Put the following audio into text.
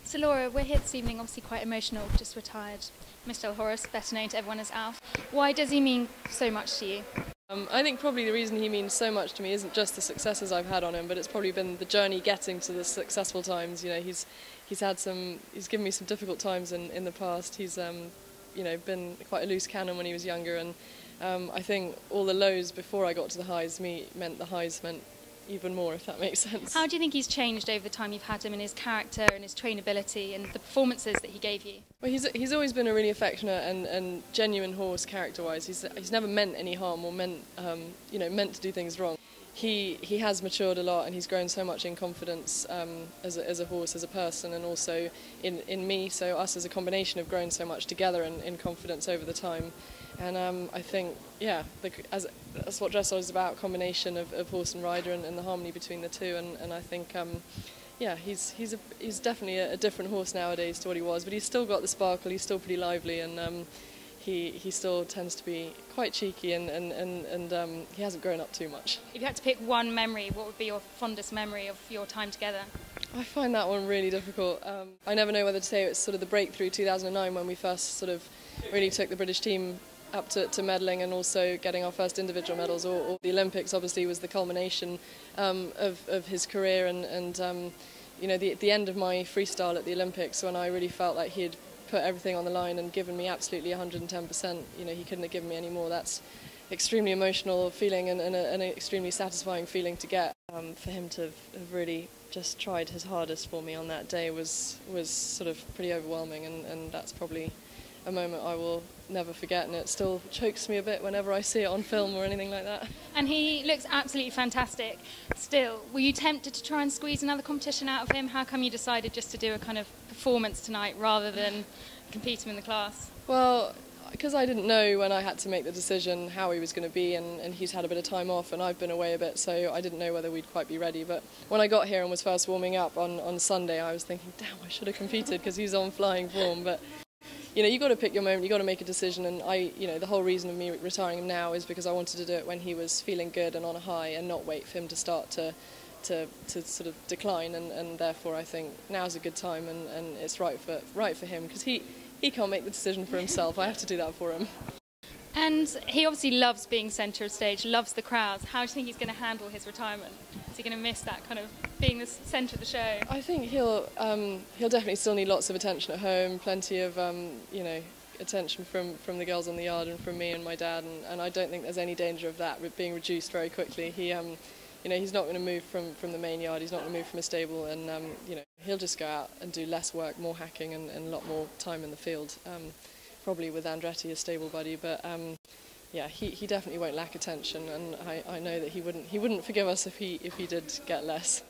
So Laura, we're here this evening, obviously quite emotional, just retired Mistral Hojris, better known to everyone as Alf. Why does he mean so much to you? I think probably the reason he means so much to me isn't just the successes I've had on him, but it's probably been the journey getting to the successful times. You know, he's given me some difficult times in the past. He's been quite a loose cannon when he was younger, and I think all the lows before I got to the highs meant the highs meant even more, if that makes sense. How do you think he's changed over the time you've had him in his character and his trainability and the performances that he gave you? Well, he's always been a really affectionate and genuine horse character-wise. He's never meant any harm or meant to do things wrong. He has matured a lot, and he's grown so much in confidence as a horse, as a person, and also in me. So us as a combination have grown so much together in confidence over the time. And I think, yeah, that's what dressage is about, combination of horse and rider and the harmony between the two. And I think, yeah, he's definitely a different horse nowadays to what he was, but he's still got the sparkle, he's still pretty lively, and he still tends to be quite cheeky, and he hasn't grown up too much. If you had to pick one memory, what would be your fondest memory of your time together? I find that one really difficult. I never know whether to say it's sort of the breakthrough 2009 when we first sort of really took the British team up to medaling and also getting our first individual medals, or the Olympics obviously was the culmination of his career, and the end of my freestyle at the Olympics, when I really felt like he had put everything on the line and given me absolutely 110%. He couldn't have given me any more. That's extremely emotional feeling and an extremely satisfying feeling to get. For him to have really just tried his hardest for me on that day was sort of pretty overwhelming, and that's probably a moment I will never forget, and it still chokes me a bit whenever I see it on film or anything like that. And he looks absolutely fantastic still. Were you tempted to try and squeeze another competition out of him? How come you decided just to do a kind of performance tonight rather than compete him in the class? Well, because I didn't know when I had to make the decision how he was going to be, and he's had a bit of time off and I've been away a bit, so I didn't know whether we'd quite be ready. But when I got here and was first warming up on Sunday, I was thinking, damn, I should have competed, because he's on flying form. But you've got to pick your moment, you've got to make a decision, and the whole reason of me retiring him now is because I wanted to do it when he was feeling good and on a high, and not wait for him to start to sort of decline, and therefore I think now's a good time, and it's right for him, because he can't make the decision for himself. I have to do that for him. And he obviously loves being centre of stage, loves the crowds. How do you think he's going to handle his retirement? Is he going to miss that kind of being the centre of the show? I think he'll definitely still need lots of attention at home, plenty of attention from the girls on the yard and from me and my dad, and I don't think there's any danger of that being reduced very quickly. He's not going to move from the main yard, he's not going to move from a stable, and he'll just go out and do less work, more hacking, and a lot more time in the field. Probably with Andretti, his stable buddy, but yeah, he definitely won't lack attention, and I know that he wouldn't forgive us if he did get less.